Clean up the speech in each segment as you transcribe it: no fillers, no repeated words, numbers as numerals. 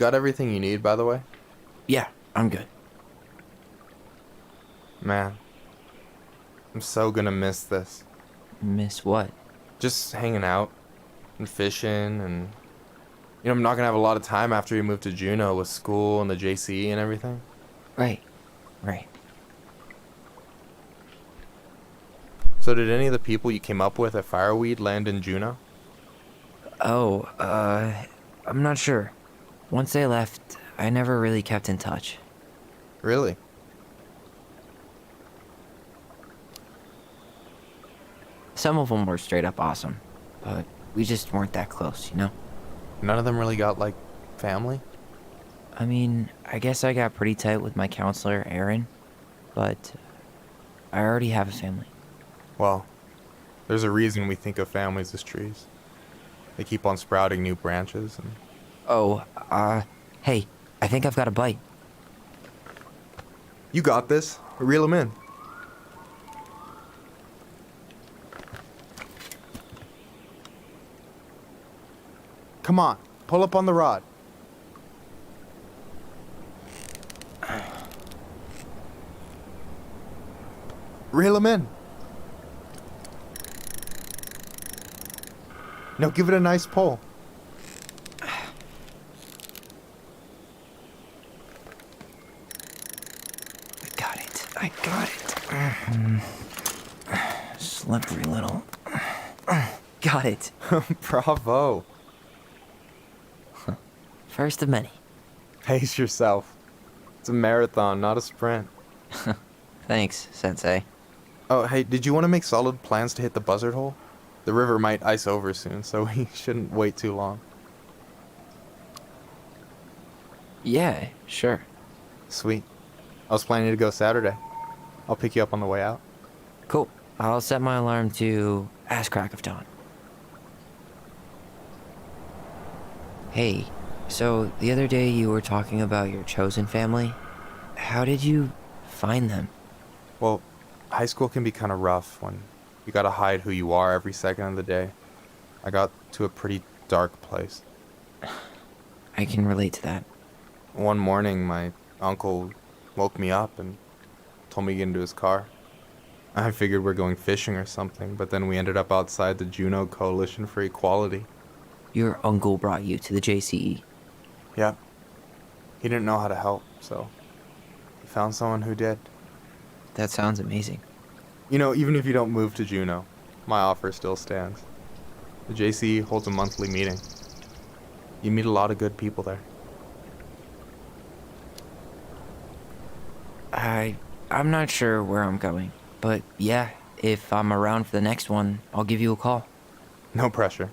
got everything you need, by the way? Yeah, I'm good. Man, I'm so gonna miss this. Miss what? Just hanging out and fishing and I'm not gonna have a lot of time after we move to Juneau with school and the JCE and everything. Right, right. So did any of the people you came up with at Fireweed land in Juneau? Oh, I'm not sure. Once they left, I never really kept in touch. Really? Some of them were straight up awesome, but we just weren't that close, you know? None of them really got, like, family? I mean, I guess I got pretty tight with my counselor, Aaron, but I already have a family. Well, there's a reason we think of families as trees. They keep on sprouting new branches and... Oh, hey, I think I've got a bite. You got this. Reel them in. Come on, pull up on the rod. Reel them in. Now give it a nice pull. I got it. Slippery little. Got it. Bravo. First of many. Pace yourself. It's a marathon, not a sprint. Thanks, Sensei. Oh, hey, did you want to make solid plans to hit the buzzard hole? The river might ice over soon, so we shouldn't wait too long. Yeah, sure. Sweet. I was planning to go Saturday. I'll pick you up on the way out. Cool. I'll set my alarm to ass crack of dawn. Hey, so the other day you were talking about your chosen family. How did you find them? Well, high school can be kind of rough when you gotta hide who you are every second of the day. I got to a pretty dark place. I can relate to that. One morning, my uncle woke me up and told me to get into his car. I figured we're going fishing or something, but then we ended up outside the Juneau Coalition for Equality. Your uncle brought you to the JCE. Yep. He didn't know how to help, so he found someone who did. That sounds amazing. You know, even if you don't move to Juneau, my offer still stands. The JCE holds a monthly meeting. You meet a lot of good people there. I'm not sure where I'm going, but yeah, if I'm around for the next one, I'll give you a call. No pressure.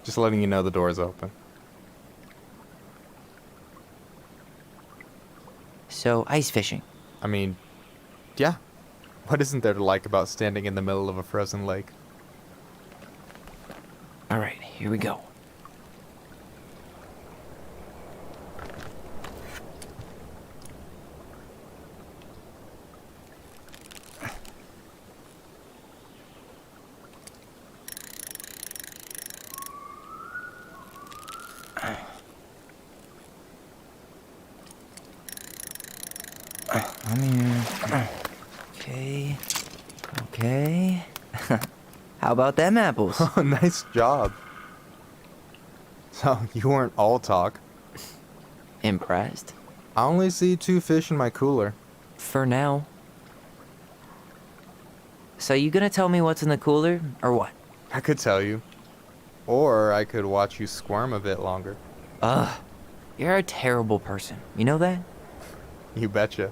Just letting you know the door is open. So, ice fishing. I mean, yeah. What isn't there to like about standing in the middle of a frozen lake? Alright, here we go. Okay. Okay. How about them apples? Oh, nice job. So, you weren't all talk. Impressed? I only see 2 fish in my cooler. For now. So you gonna tell me what's in the cooler, or what? I could tell you. Or I could watch you squirm a bit longer. Ugh. You're a terrible person. You know that? You betcha.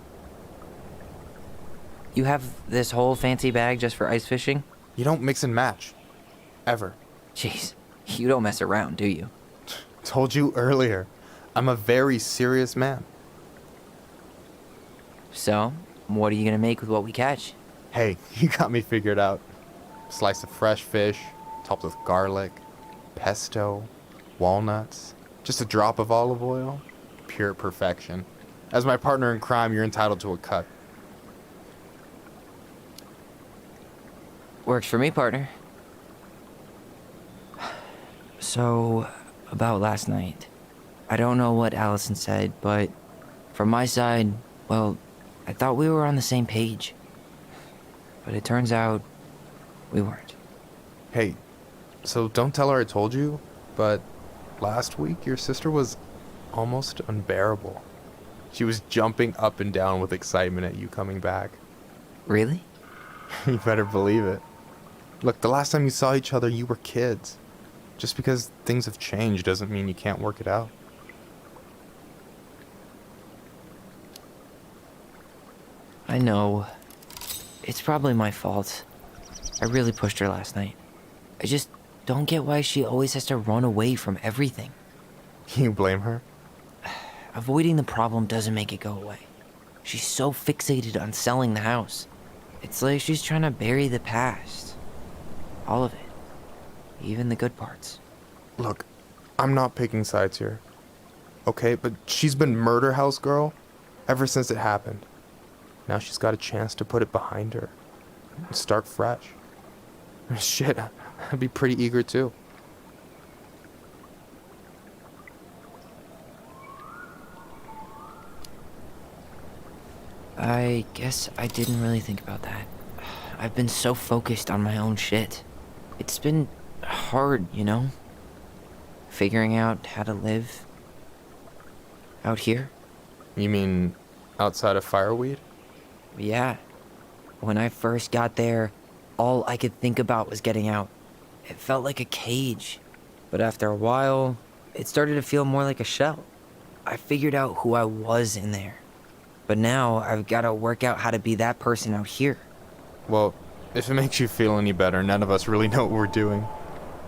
You have this whole fancy bag just for ice fishing? You don't mix and match. Ever. Jeez. You don't mess around, do you? Told you earlier. I'm a very serious man. So, what are you gonna make with what we catch? Hey, you got me figured out. Slice of fresh fish, topped with garlic, pesto, walnuts, just a drop of olive oil. Pure perfection. As my partner in crime, you're entitled to a cut. Works for me, partner. So, about last night. I don't know what Allison said, but from my side, well, I thought we were on the same page. But it turns out we weren't. Hey, so don't tell her I told you, but last week your sister was almost unbearable. She was jumping up and down with excitement at you coming back. Really? You better believe it. Look, the last time you saw each other, you were kids. Just because things have changed doesn't mean you can't work it out. I know. It's probably my fault. I really pushed her last night. I just don't get why she always has to run away from everything. You blame her? Avoiding the problem doesn't make it go away. She's so fixated on selling the house. It's like she's trying to bury the past. All of it. Even the good parts. Look, I'm not picking sides here. Okay, but she's been murder house girl ever since it happened. Now she's got a chance to put it behind her and start fresh. Shit, I'd be pretty eager too. I guess I didn't really think about that. I've been so focused on my own shit. It's been hard, you know? Figuring out how to live out here. You mean outside of Fireweed? Yeah. When I first got there, all I could think about was getting out. It felt like a cage. But after a while, it started to feel more like a shell. I figured out who I was in there. But now I've got to work out how to be that person out here. Well, if it makes you feel any better, none of us really know what we're doing.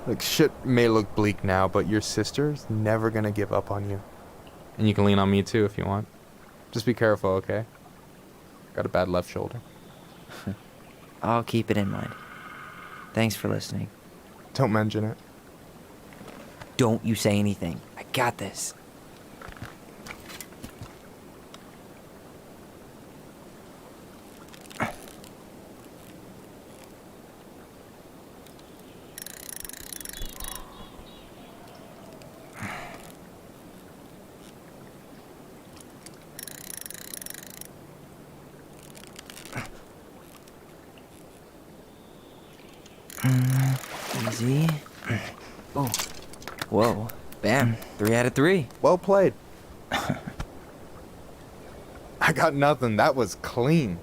Like, shit may look bleak now, but your sister's never gonna give up on you. And you can lean on me too if you want. Just be careful, okay? Got a bad left shoulder. I'll keep it in mind. Thanks for listening. Don't mention it. Don't you say anything. I got this. Easy. Oh. Whoa. Bam. 3 out of 3. Well played. I got nothing. That was clean.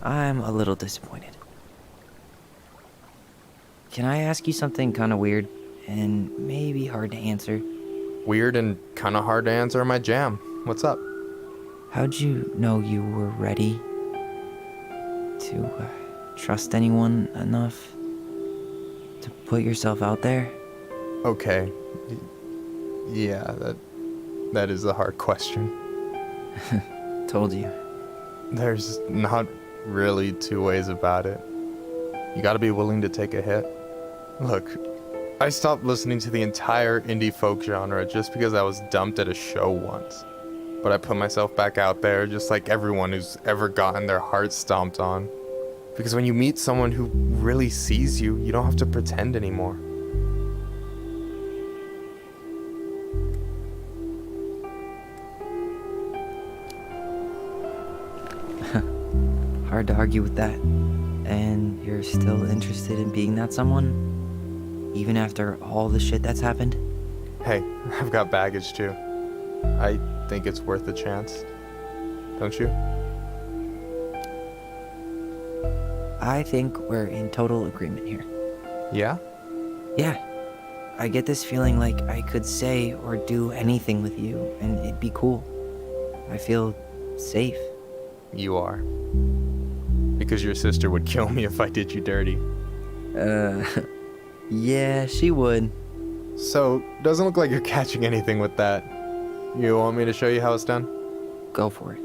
I'm a little disappointed. Can I ask you something kind of weird and maybe hard to answer? Weird and kind of hard to answer my jam. What's up? How'd you know you were ready to trust anyone enough to put yourself out there? Okay. Yeah, that is a hard question. Told you. There's not really two ways about it. You gotta be willing to take a hit. Look, I stopped listening to the entire indie folk genre just because I was dumped at a show once. But I put myself back out there just like everyone who's ever gotten their heart stomped on. Because when you meet someone who really sees you, you don't have to pretend anymore. Hard to argue with that. And you're still interested in being that someone? Even after all the shit that's happened? Hey, I've got baggage too. I think it's worth a chance. Don't you? I think we're in total agreement here. Yeah? Yeah. I get this feeling like I could say or do anything with you and it'd be cool. I feel safe. You are. Because your sister would kill me if I did you dirty. Yeah, she would. So, doesn't look like you're catching anything with that. You want me to show you how it's done? Go for it.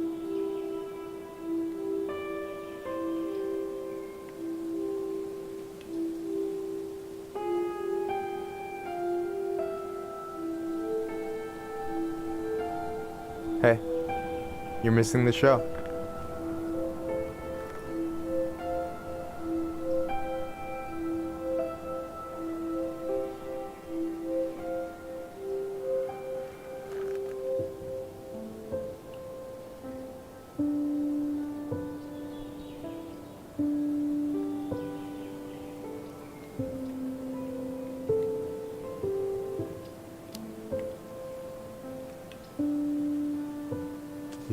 Hey, you're missing the show.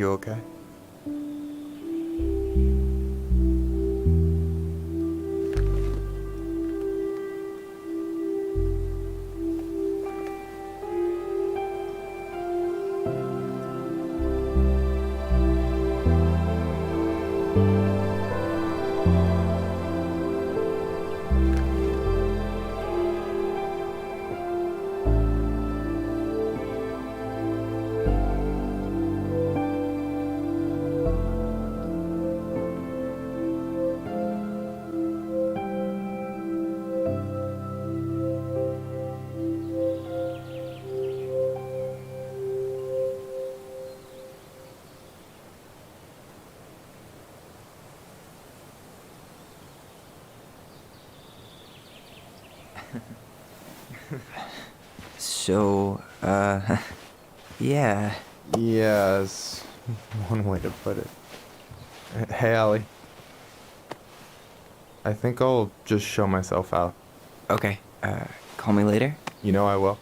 You okay? So, yeah. Yes, one way to put it. Hey, Allie. I think I'll just show myself out. Okay, call me later? You know I will.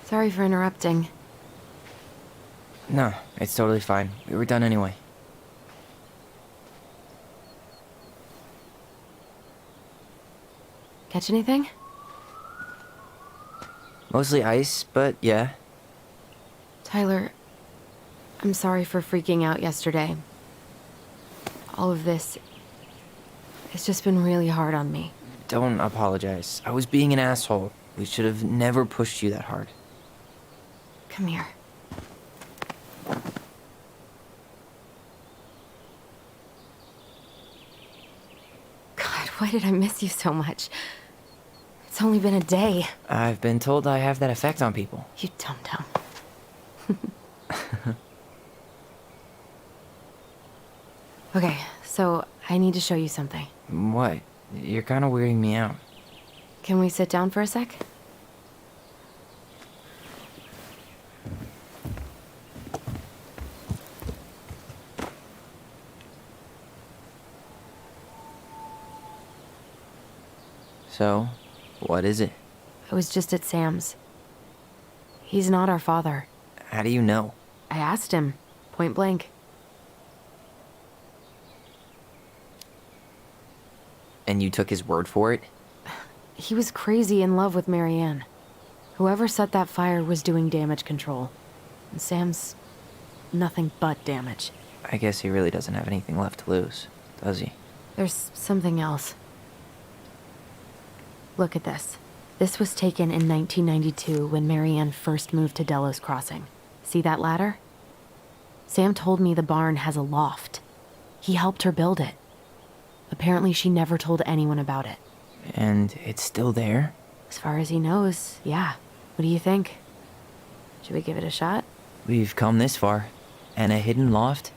Sorry for interrupting. No, it's totally fine. We were done anyway. Catch anything? Mostly ice, but yeah. Tyler, I'm sorry for freaking out yesterday. All of this, it's just been really hard on me. Don't apologize. I was being an asshole. We should have never pushed you that hard. Come here. God, why did I miss you so much? It's only been a day. I've been told I have that effect on people. You dum-dum. Okay, so I need to show you something. What? You're kind of weirding me out. Can we sit down for a sec? So, what is it? I was just at Sam's. He's not our father. How do you know? I asked him, point blank. And you took his word for it? He was crazy in love with Marianne. Whoever set that fire was doing damage control. And Sam's nothing but damage. I guess he really doesn't have anything left to lose, does he? There's something else. Look at this. This was taken in 1992 when Marianne first moved to Delos Crossing. See that ladder? Sam told me the barn has a loft. He helped her build it. Apparently she never told anyone about it. And it's still there? As far as he knows, yeah. What do you think? Should we give it a shot? We've come this far. And a hidden loft?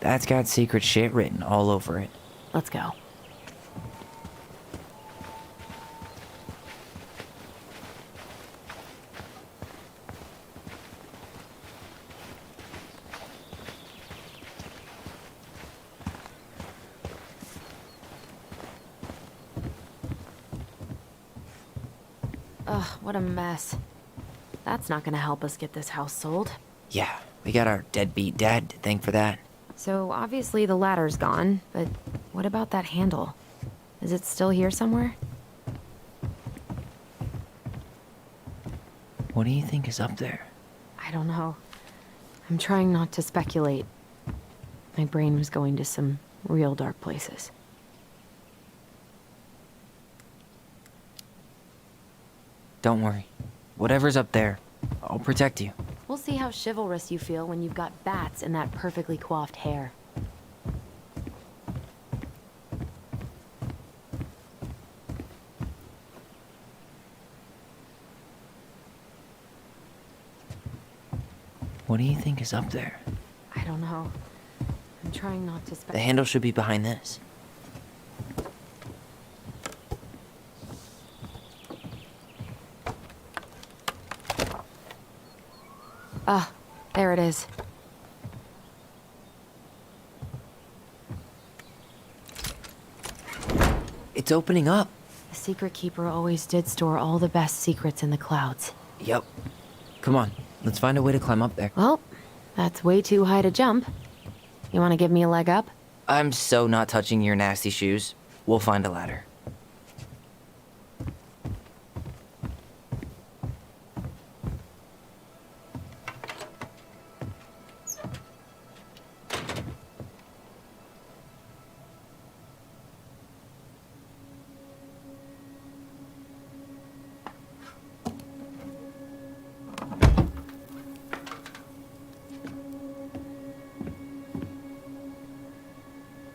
That's got secret shit written all over it. Let's go. Ugh, what a mess. That's not gonna help us get this house sold. Yeah, we got our deadbeat dad to thank for that. So obviously the ladder's gone, but what about that handle? Is it still here somewhere? What do you think is up there? I don't know. I'm trying not to speculate. My brain was going to some real dark places. Don't worry. Whatever's up there, I'll protect you. We'll see how chivalrous you feel when you've got bats in that perfectly coiffed hair. What do you think is up there? I don't know. I'm trying not to The speculate. handle should be behind this. Ah, there it is. It's opening up. The Secret Keeper always did store all the best secrets in the clouds. Yep. Come on, let's find a way to climb up there. Well, that's way too high to jump. You want to give me a leg up? I'm so not touching your nasty shoes. We'll find a ladder.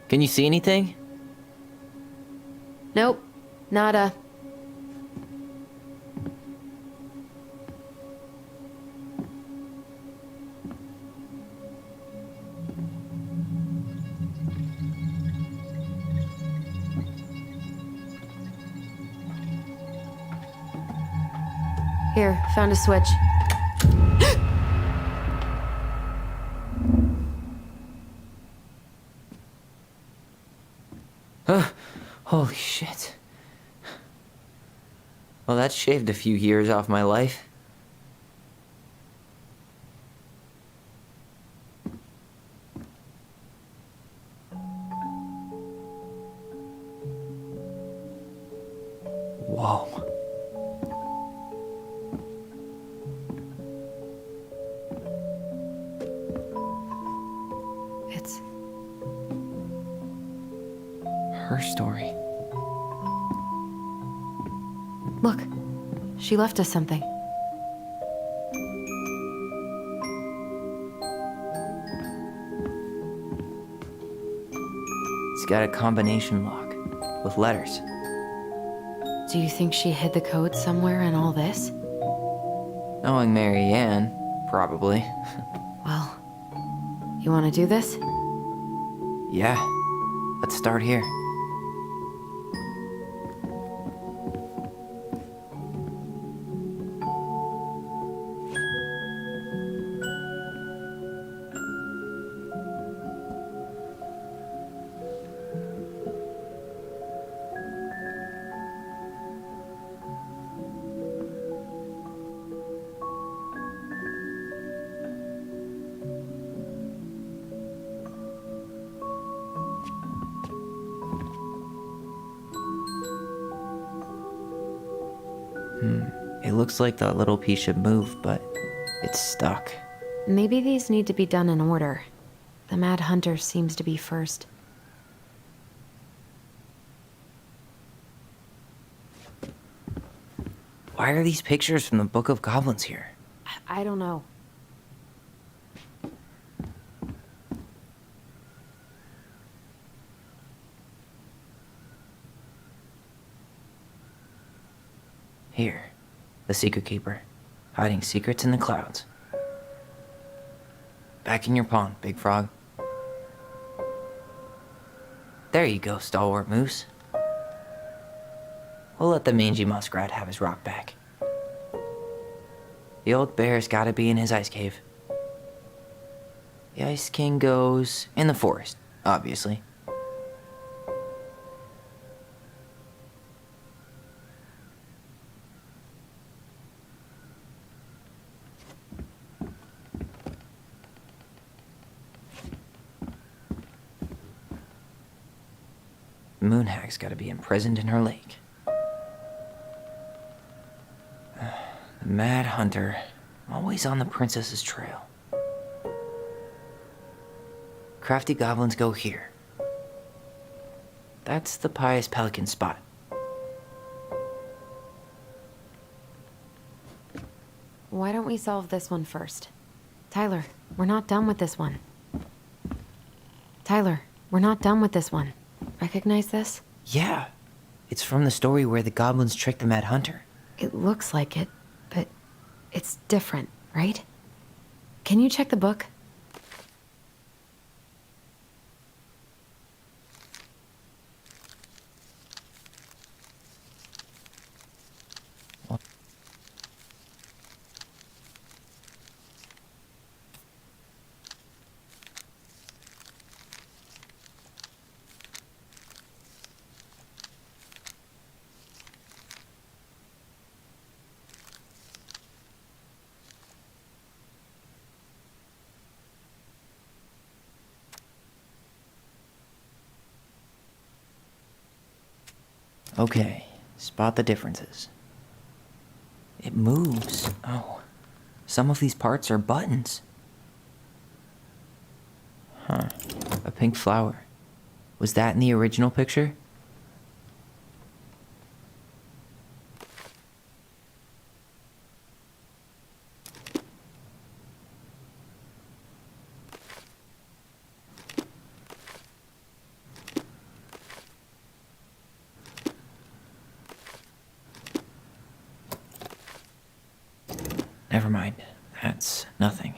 Can you see anything? Nope. Nada. Here, found a switch. Holy shit. Well, that shaved a few years off my life. Whoa. It's Her story. Look, she left us something. It's got a combination lock with letters. Do you think she hid the code somewhere in all this? Knowing Mary Ann, probably. Well, you want to do this? Yeah, let's start here. It looks like that little piece should move, but it's stuck. Maybe these need to be done in order. The Mad Hunter seems to be first. Why are these pictures from the Book of Goblins here? I don't know. Here, the Secret Keeper, hiding secrets in the clouds. Back in your pond, Big Frog. There you go, Stalwart Moose. We'll let the mangy muskrat have his rock back. The old bear's gotta be in his ice cave. The Ice King goes in the forest, obviously. The moon hag's gotta be imprisoned in her lake. The Mad Hunter, always on the princess's trail. Crafty goblins go here. That's the pious pelican spot. Why don't we solve this one first? Tyler, we're not done with this one. Tyler, we're not done with this one. Recognize this? Yeah, it's from the story where the goblins tricked the Mad Hunter. It looks like it, but it's different, right? Can you check the book? Okay, spot the differences. It moves. Oh, some of these parts are buttons. Huh, a pink flower. Was that in the original picture? Never mind. That's nothing.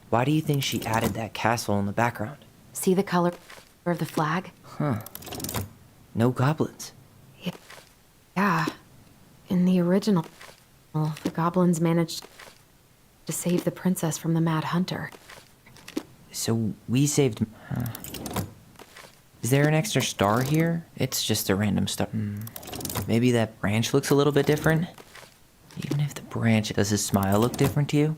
Why do you think she added that castle in the background? See the color of the flag? No goblins. Yeah. In the original, the goblins managed to save the princess from the Mad Hunter. So we saved. Is there an extra star here? It's just a random star. Maybe that branch looks a little bit different? Even if the branch. Does his smile look different to you?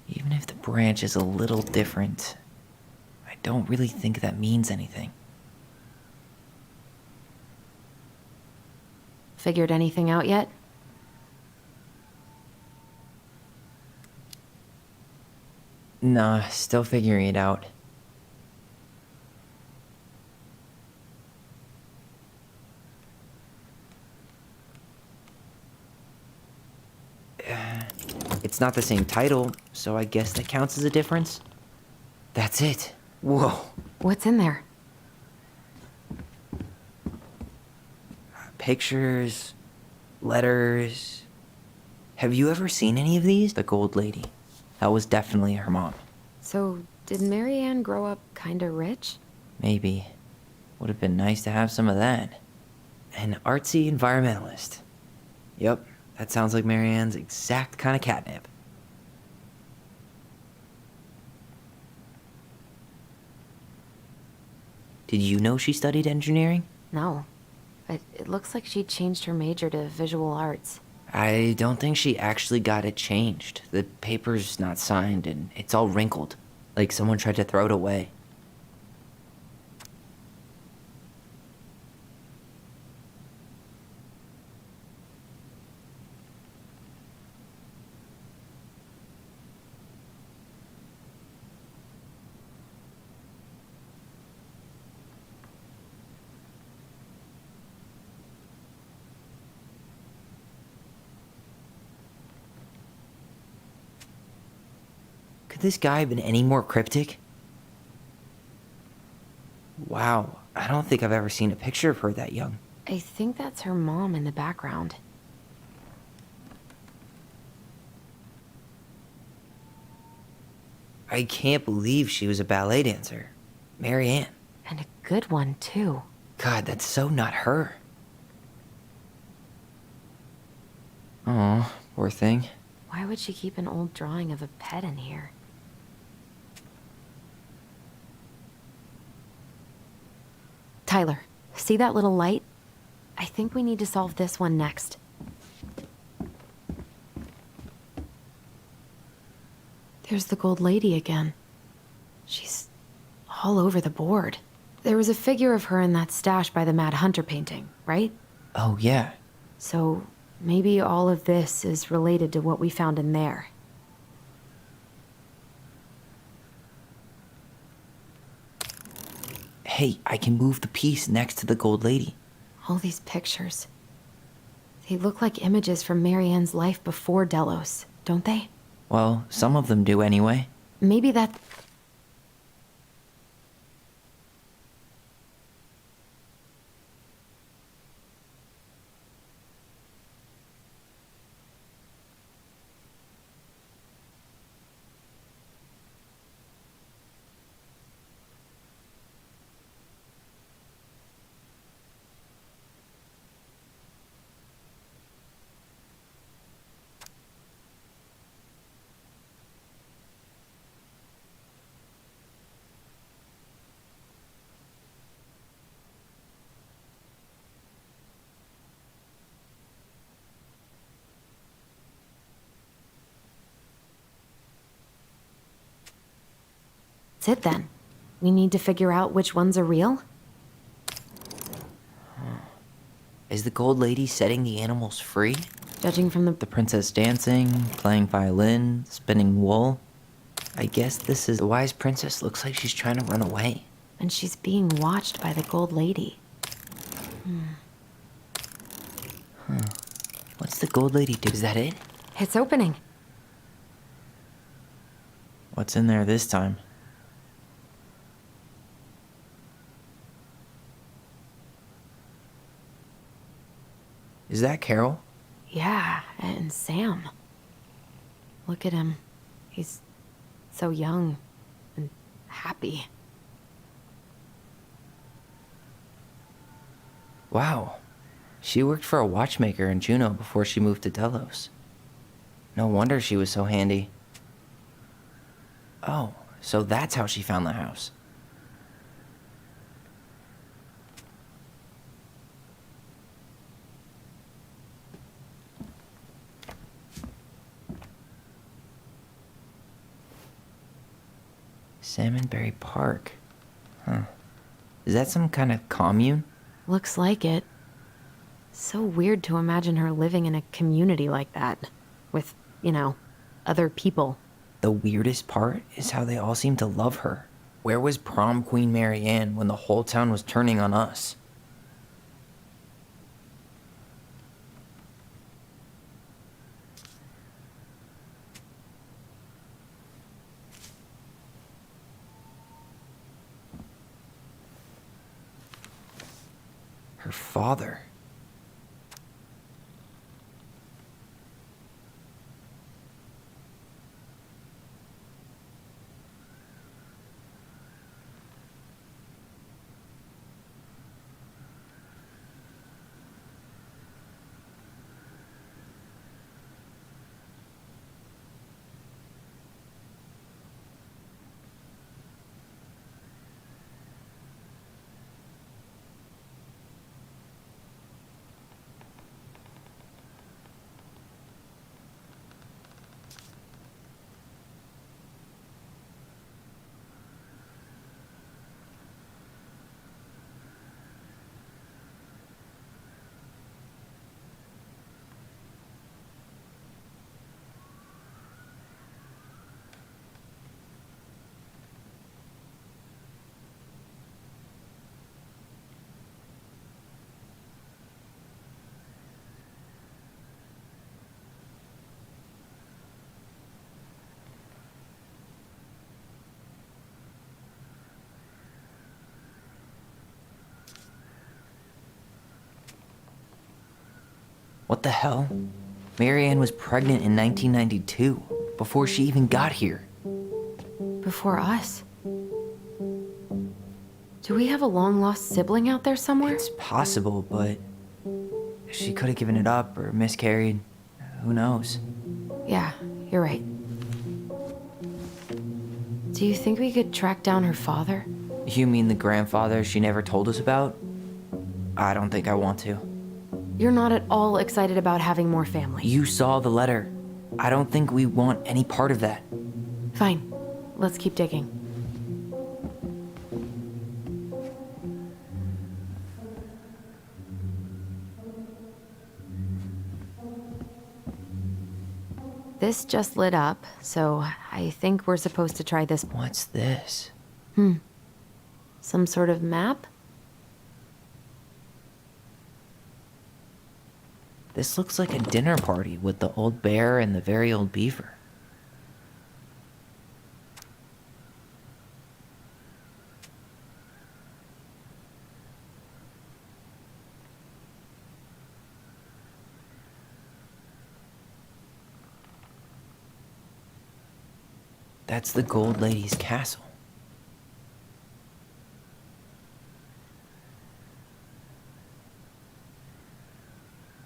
Even if the branch is a little different, I don't really think that means anything. Figured anything out yet? Nah, still figuring it out. It's not the same title, so I guess that counts as a difference. That's it. Whoa. What's in there? Pictures, letters. Have you ever seen any of these? The Gold Lady. That was definitely her mom. So, did Marianne grow up kinda rich? Maybe. Would have been nice to have some of that. An artsy environmentalist. Yep, that sounds like Marianne's exact kind of catnip. Did you know she studied engineering? No. But it looks like she changed her major to visual arts. I don't think she actually got it changed. The paper's not signed and it's all wrinkled, like someone tried to throw it away. Could this guy have been any more cryptic? Wow, I don't think I've ever seen a picture of her that young. I think that's her mom in the background. I can't believe she was a ballet dancer. Marianne. And a good one, too. God, that's so not her. Oh, poor thing. Why would she keep an old drawing of a pet in here? Tyler, see that little light? I think we need to solve this one next. There's the Gold Lady again. She's all over the board. There was a figure of her in that stash by the Mad Hunter painting, right? Oh, yeah. So maybe all of this is related to what we found in there. Hey, I can move the piece next to the Gold Lady. All these pictures. They look like images from Marianne's life before Delos, don't they? Well, some of them do anyway. Maybe that... That's it then. We need to figure out which ones are real? Is the gold lady setting the animals free? Judging from the The princess dancing, playing violin, spinning wool. I guess this is the wise princess looks like she's trying to run away. and she's being watched by the gold lady. What's the gold lady do? Is that it? It's opening. What's in there this time? Is that Carol? Yeah, and Sam. Look at him. He's so young and happy. Wow. She worked for a watchmaker in Juneau before she moved to Delos. No wonder she was so handy. Oh, so that's how she found the house. Salmonberry Park. Huh. Is that some kind of commune? Looks like it. So weird to imagine her living in a community like that. With, other people. The weirdest part is how they all seem to love her. Where was prom queen Mary Ann when the whole town was turning on us? Her father. What the hell? Mary Ann was pregnant in 1992, before she even got here. Before us. Do we have a long-lost sibling out there somewhere? It's possible, but she could have given it up or miscarried. Who knows? Yeah, you're right. Do you think we could track down her father? You mean the grandfather she never told us about? I don't think I want to. You're not at all excited about having more family. You saw the letter. I don't think we want any part of that. Fine. Let's keep digging. This just lit up, so I think we're supposed to try this. What's this? Some sort of map? This looks like a dinner party with the old bear and the very old beaver. That's the Gold Lady's castle.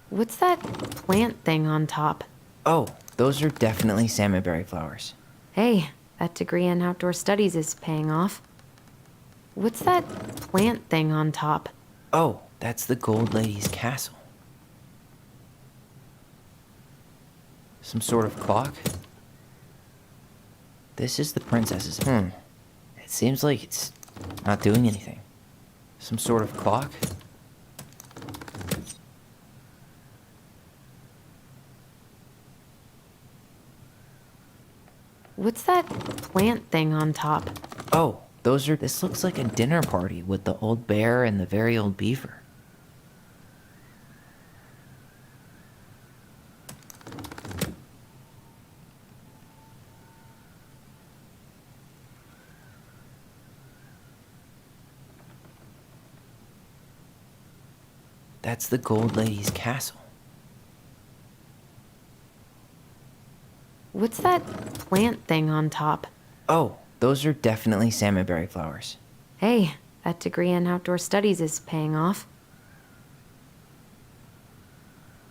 What's that plant thing on top? Oh, those are definitely salmonberry flowers. Hey, that degree in outdoor studies is paying off. What's that plant thing on top? Oh, that's the Gold Lady's castle. Some sort of clock? This is the princess's. It seems like it's not doing anything. Some sort of clock? What's that plant thing on top? Oh, this looks like a dinner party with the old bear and the very old beaver. That's the Gold Lady's castle. What's that plant thing on top? Oh, those are definitely salmonberry flowers. Hey, that degree in outdoor studies is paying off.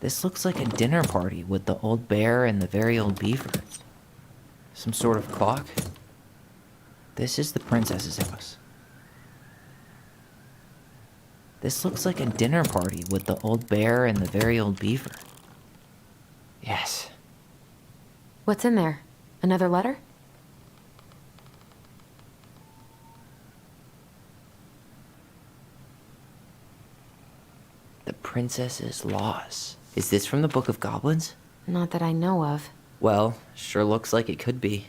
This looks like a dinner party with the old bear and the very old beaver. Some sort of clock? This is the princess's house. This looks like a dinner party with the old bear and the very old beaver. Yes. What's in there? Another letter? The princess's laws. Is this from the Book of Goblins? Not that I know of. Well, sure looks like it could be.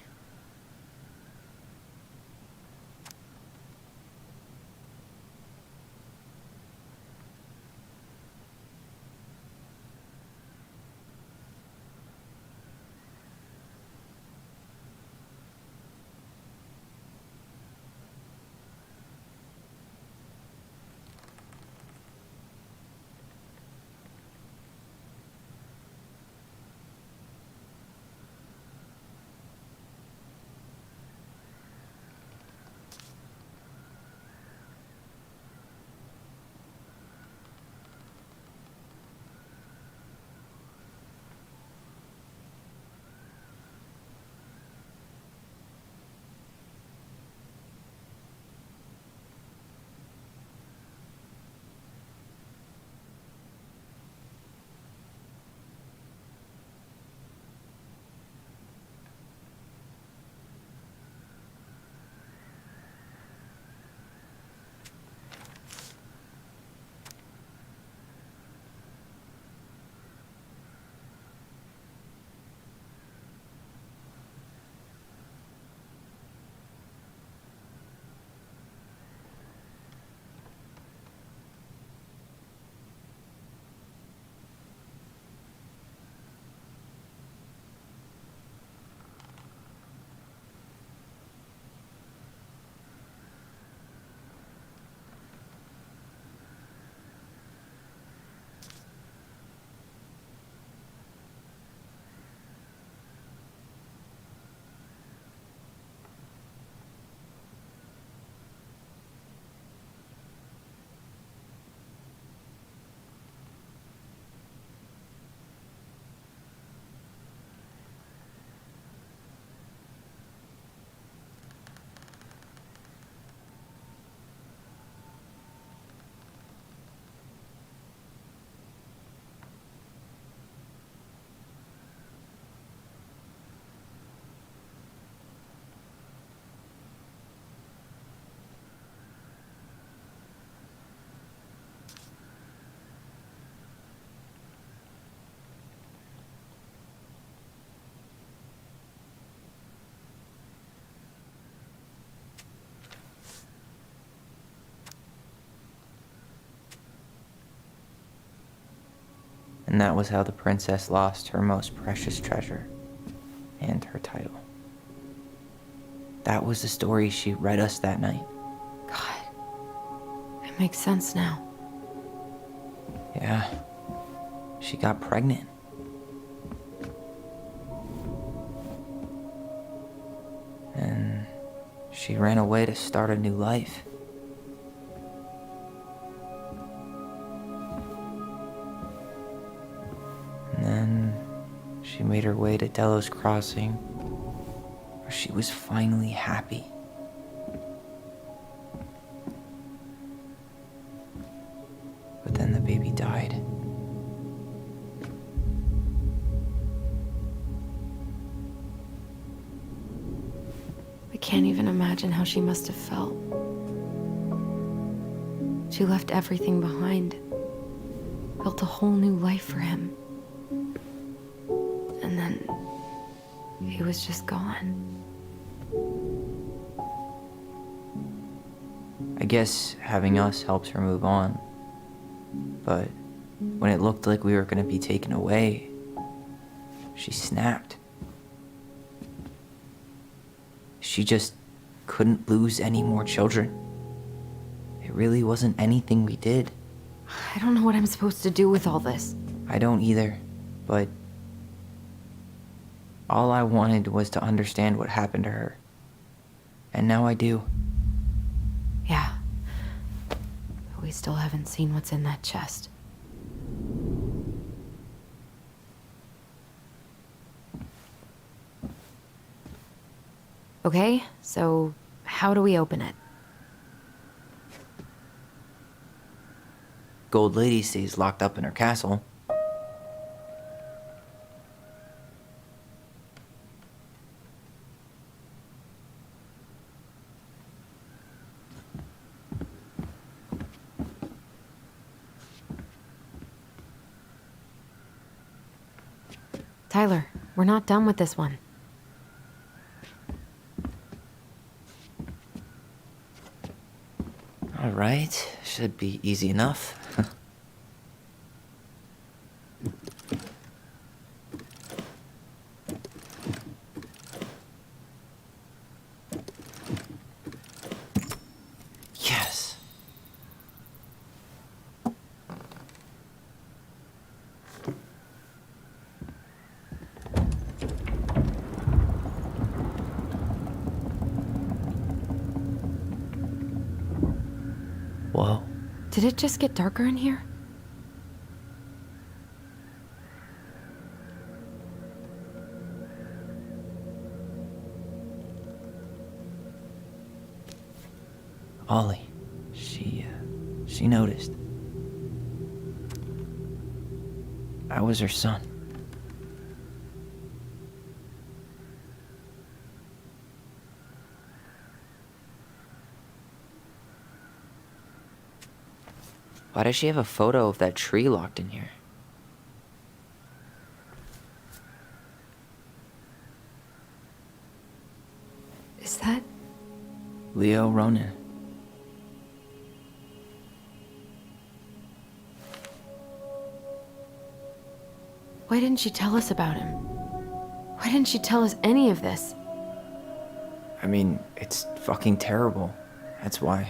And that was how the princess lost her most precious treasure and her title. That was the story she read us that night. God, it makes sense now. Yeah, she got pregnant. And she ran away to start a new life. And then she made her way to Delos Crossing, where she was finally happy. But then the baby died. I can't even imagine how she must have felt. She left everything behind, built a whole new life for him. And then he was just gone. I guess having us helps her move on. But when it looked like we were gonna be taken away, she snapped. She just couldn't lose any more children. It really wasn't anything we did. I don't know what I'm supposed to do with all this. I don't either, but all I wanted was to understand what happened to her. And now I do. Yeah. But we still haven't seen what's in that chest. Okay, so how do we open it? Gold Lady stays locked up in her castle. Tyler, we're not done with this one. All right, should be easy enough. Yes. Whoa. Did it just get darker in here? Ollie. She noticed. I was her son. Why does she have a photo of that tree locked in here? Is that... Leo Ronan. Why didn't she tell us about him? Why didn't she tell us any of this? I mean, it's fucking terrible. That's why.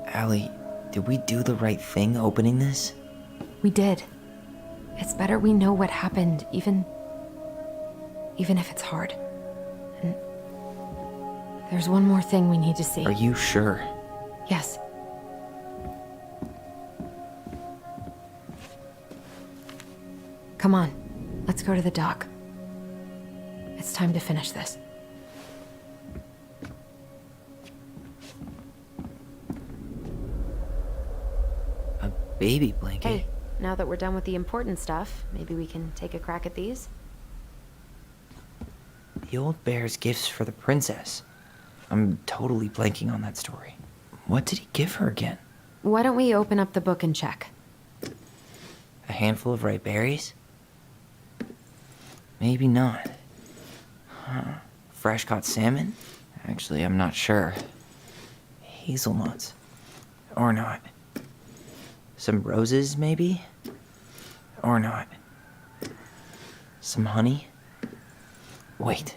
Allie, did we do the right thing opening this? We did. It's better we know what happened, even if it's hard. And there's one more thing we need to see. Are you sure? Yes. Come on, let's go to the dock. It's time to finish this. A baby blanket? Hey, now that we're done with the important stuff, maybe we can take a crack at these? The old bear's gifts for the princess. I'm totally blanking on that story. What did he give her again? Why don't we open up the book and check? A handful of ripe berries? Maybe not. Huh. Fresh caught salmon? Actually, I'm not sure. Hazelnuts. Or not. Some roses, maybe? Or not. Some honey? Wait.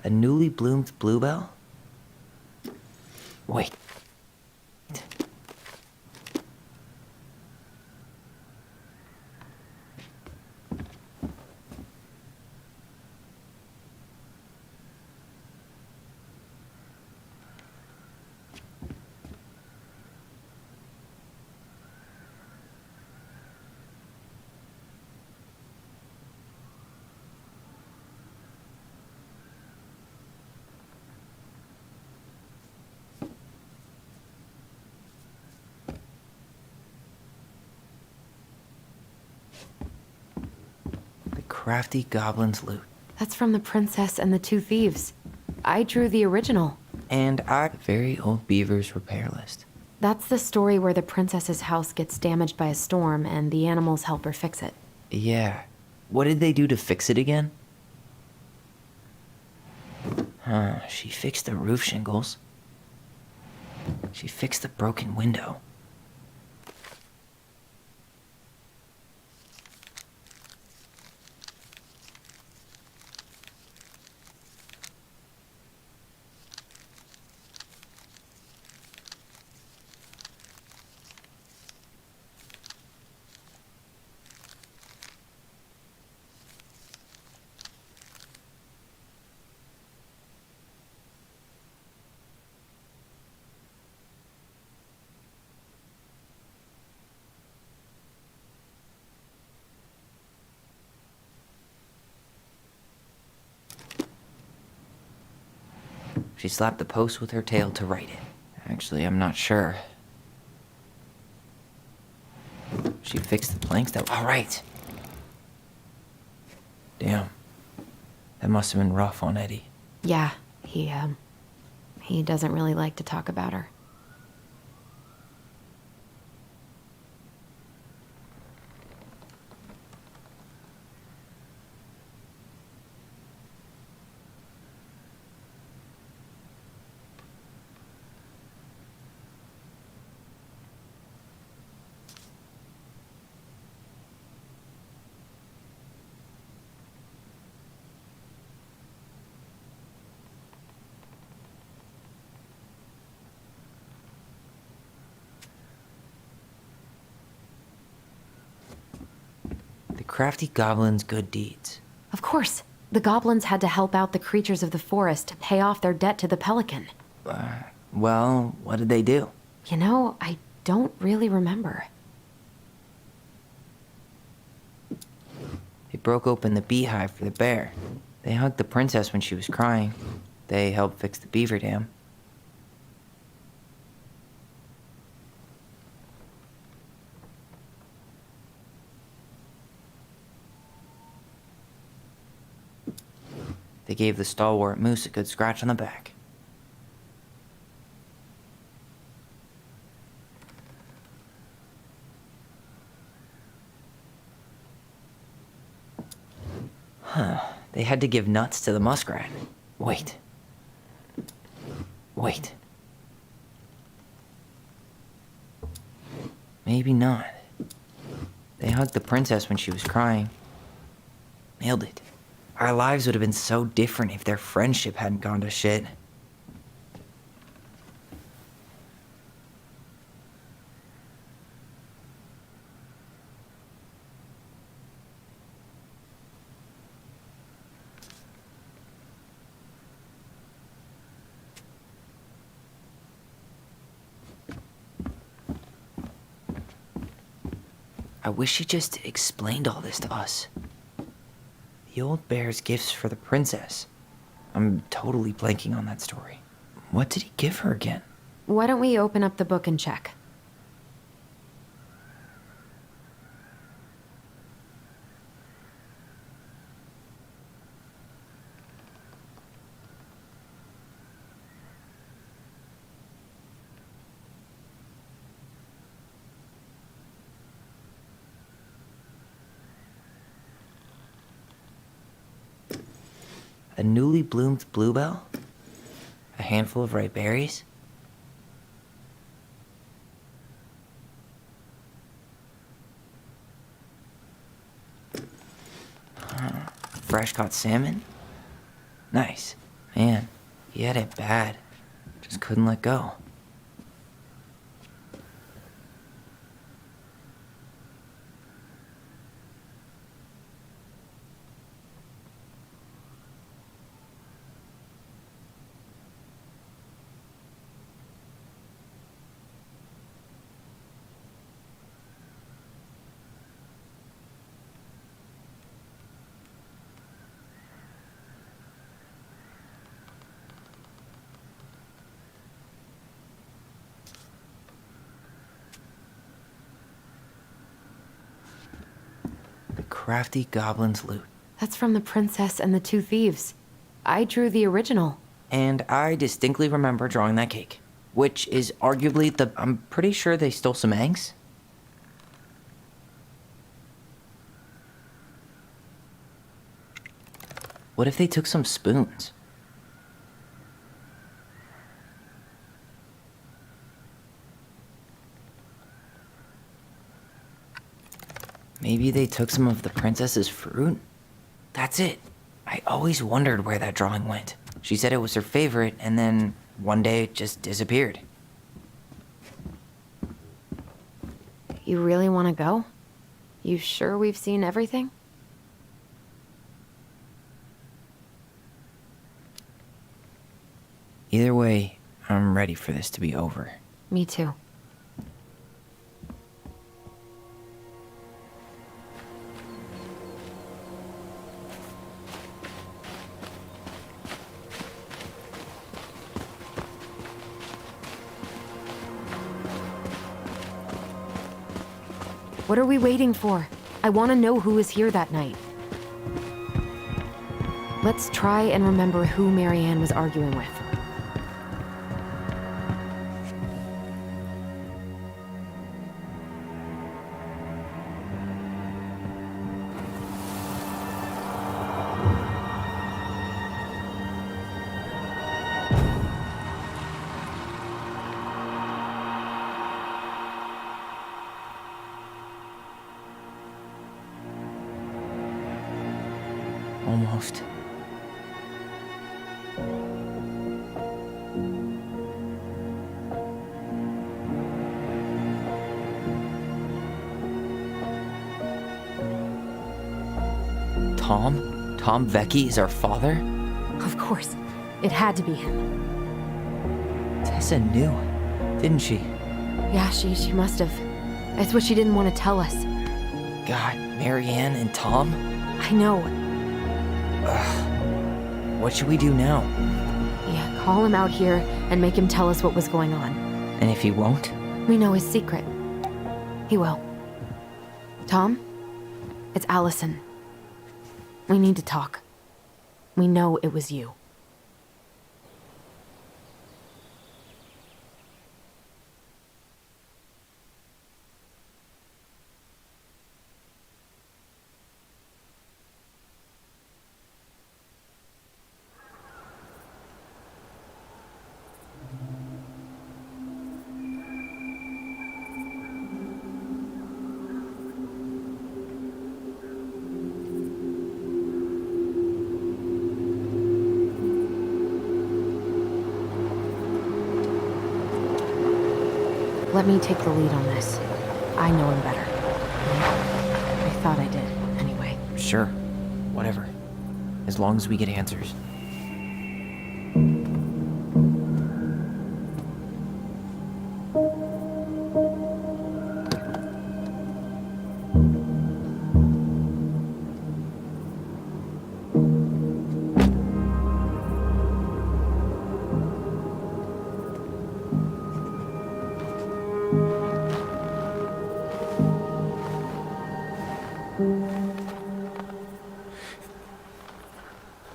A newly bloomed bluebell? Wait. Crafty Goblin's Loot. That's from The Princess and the Two Thieves. I drew the original. And our very old beaver's repair list. That's the story where the princess's house gets damaged by a storm and the animals help her fix it. Yeah. What did they do to fix it again? She fixed the roof shingles. She fixed the broken window. She slapped the post with her tail to write it. Actually, I'm not sure. She fixed the planks that... All right. Damn. That must have been rough on Eddie. Yeah, he doesn't really like to talk about her. The Crafty Goblin's good deeds. Of course, the goblins had to help out the creatures of the forest to pay off their debt to the pelican. Well, what did they do? You know, I don't really remember. They broke open the beehive for the bear. They hugged the princess when she was crying. They helped fix the beaver dam. They gave the stalwart moose a good scratch on the back. They had to give nuts to the muskrat. Wait. Maybe not. They hugged the princess when she was crying. Nailed it. Our lives would have been so different if their friendship hadn't gone to shit. I wish she just explained all this to us. The old bear's gifts for the princess. I'm totally blanking on that story. What did he give her again? Why don't we open up the book and check? A newly bloomed bluebell? A handful of ripe berries? Fresh caught salmon? Nice. Man, he had it bad. Just couldn't let go. The Crafty Goblin's Loot. That's from The Princess and the Two Thieves. I drew the original. And I distinctly remember drawing that cake, which is arguably I'm pretty sure they stole some eggs. What if they took some spoons? Maybe they took some of the princess's fruit? That's it. I always wondered where that drawing went. She said it was her favorite, and then one day it just disappeared. You really want to go? You sure we've seen everything? Either way, I'm ready for this to be over. Me too. What are we waiting for? I want to know who was here that night. Let's try and remember who Marianne was arguing with. Almost. Tom? Tom Vecchi is our father? Of course. It had to be him. Tessa knew, didn't she? Yeah, she must have. It's what she didn't want to tell us. God, Marianne and Tom? I know. What should we do now? Yeah, call him out here and make him tell us what was going on. And if he won't? We know his secret. He will. Tom? It's Allison. We need to talk. We know it was you. Let me take the lead on this. I know him better. I thought I did, anyway. Sure. Whatever. As long as we get answers.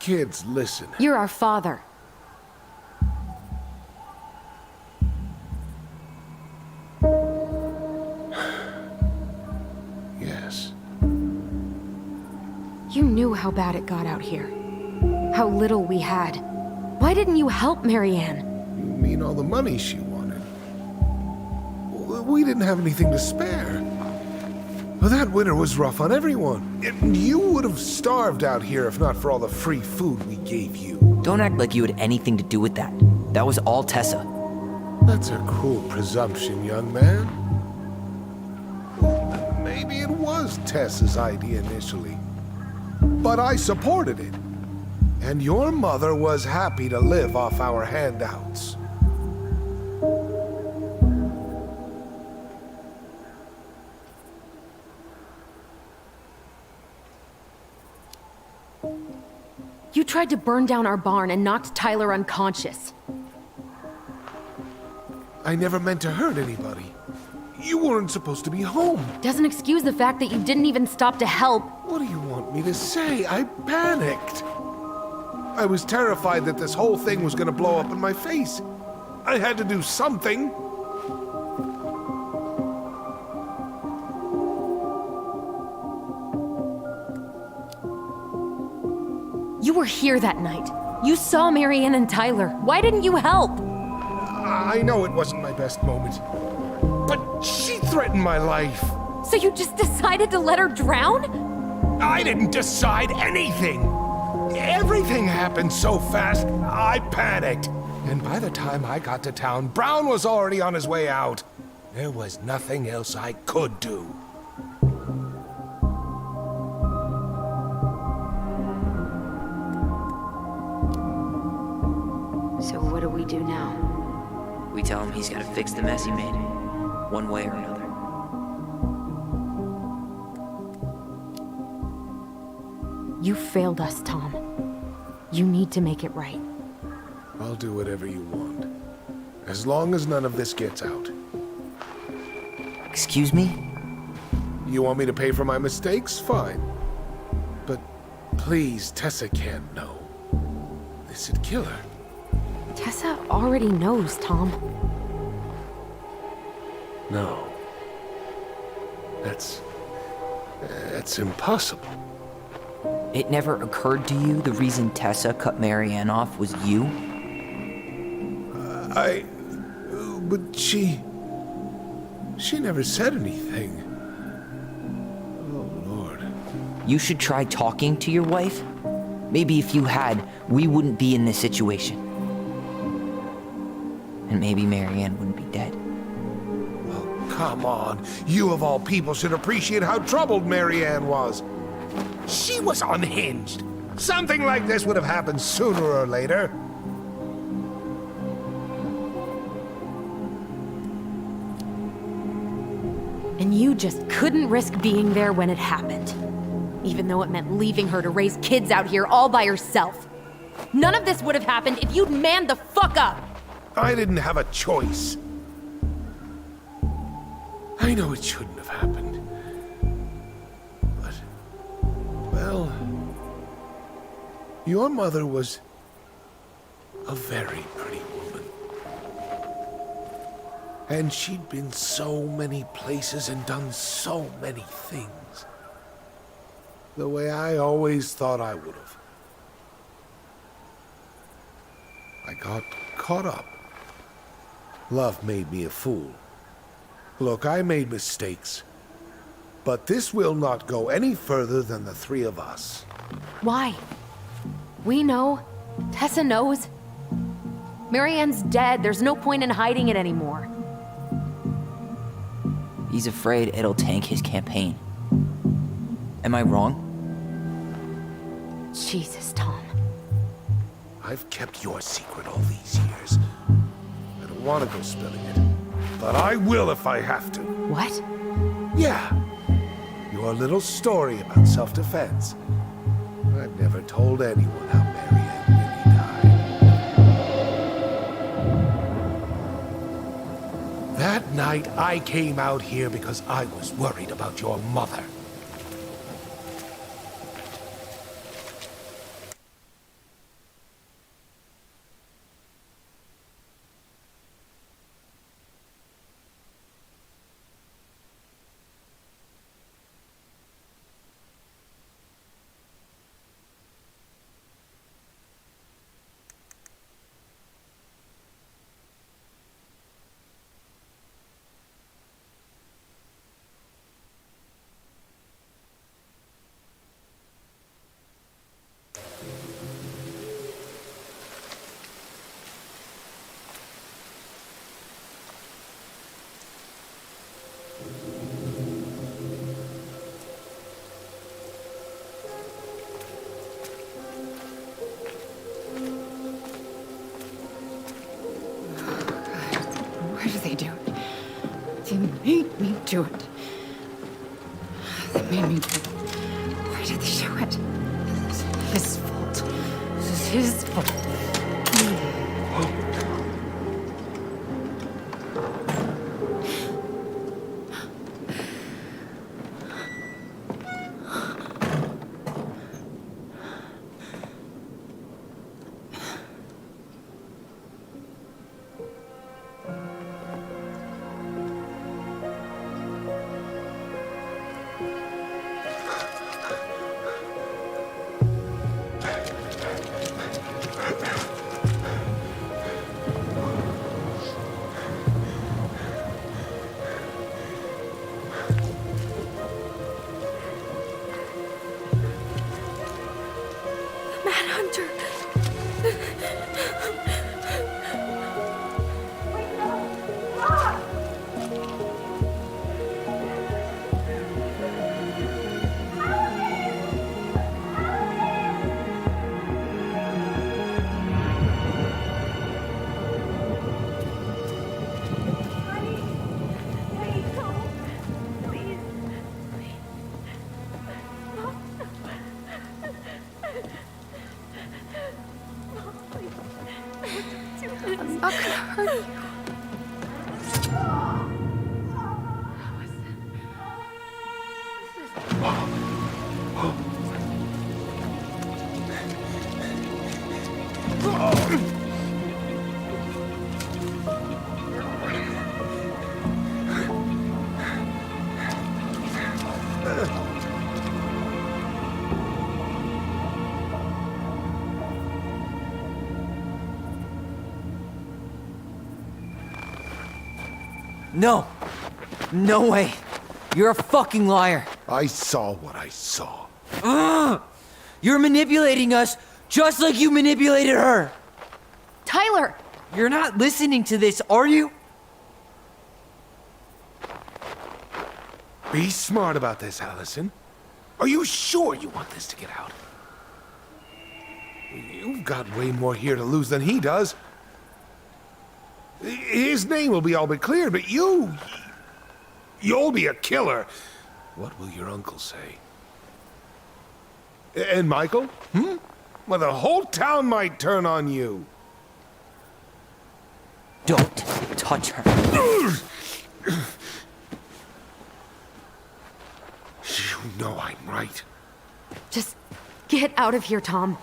Kids, listen. You're our father. Yes. You knew how bad it got out here. How little we had. Why didn't you help Marianne? You mean all the money she wanted? We didn't have anything to spare. Well, that winter was rough on everyone. And you would have starved out here if not for all the free food we gave you. Don't act like you had anything to do with that. That was all Tessa. That's a cruel presumption, young man. Maybe it was Tessa's idea initially. But I supported it. And your mother was happy to live off our handouts. You tried to burn down our barn and knocked Tyler unconscious. I never meant to hurt anybody. You weren't supposed to be home. Doesn't excuse the fact that you didn't even stop to help. What do you want want me to say? I panicked. I was terrified that this whole thing was going to blow up in my face. I had to do something. You were here that night. You saw Marianne and Tyler. Why didn't you help? I know it wasn't my best moment, but she threatened my life. So you just decided to let her drown? I didn't decide anything. Everything happened so fast, I panicked. And by the time I got to town, Brown was already on his way out. There was nothing else I could do. So what do we do now? We tell him he's got to fix the mess he made, one way or another. You failed us, Tom. You need to make it right. I'll do whatever you want. As long as none of this gets out. Excuse me? You want me to pay for my mistakes? Fine. But please, Tessa can't know. This'd kill her. Tessa already knows, Tom. No. That's impossible. It never occurred to you the reason Tessa cut Marianne off was you? But she never said anything. Oh, Lord. You should try talking to your wife. Maybe if you had, we wouldn't be in this situation. And maybe Marianne wouldn't be dead. Oh, come on. You of all people should appreciate how troubled Marianne was. She was unhinged. Something like this would have happened sooner or later. And you just couldn't risk being there when it happened. Even though it meant leaving her to raise kids out here all by herself. None of this would have happened if you'd manned the fuck up! I didn't have a choice. I know it shouldn't have happened. But, well, your mother was a very pretty woman. And she'd been so many places and done so many things. The way I always thought I would have. I got caught up. Love made me a fool. Look, I made mistakes. But this will not go any further than the three of us. Why? We know. Tessa knows. Marianne's dead. There's no point in hiding it anymore. He's afraid it'll tank his campaign. Am I wrong? Jesus, Tom. I've kept your secret all these years. I don't want to go spilling it. But I will if I have to. What? Yeah. Your little story about self-defense. I've never told anyone how Marianne really died. That night, I came out here because I was worried about your mother. Why do they do it? They made me do it. They made me do it. Why did they do it? This is his fault. This is his fault. Hunter. I'm not gonna hurt you. No! No way! You're a fucking liar! I saw what I saw. You're manipulating us just like you manipulated her! Tyler! You're not listening to this, are you? Be smart about this, Allison. Are you sure you want this to get out? You've got way more here to lose than he does. His name will be all but cleared, but you'll be a killer. What will your uncle say? And Michael? Well, the whole town might turn on you. Don't touch her. You know I'm right. Just get out of here, Tom.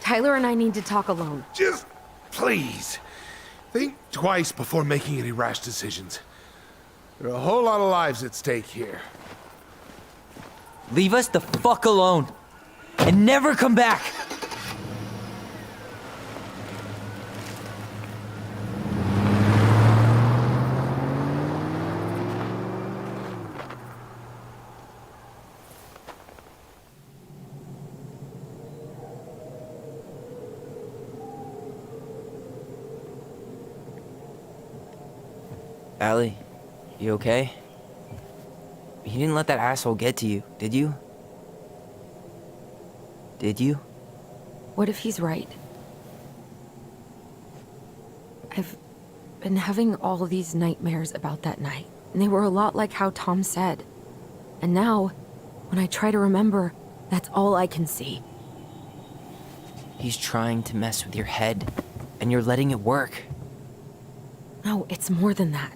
Tyler and I need to talk alone. Just please, think twice before making any rash decisions. There are a whole lot of lives at stake here. Leave us the fuck alone. And never come back! Allie, you okay? You didn't let that asshole get to you, did you? Did you? What if he's right? I've been having all these nightmares about that night, and they were a lot like how Tom said. And now, when I try to remember, that's all I can see. He's trying to mess with your head, and you're letting it work. No, it's more than that.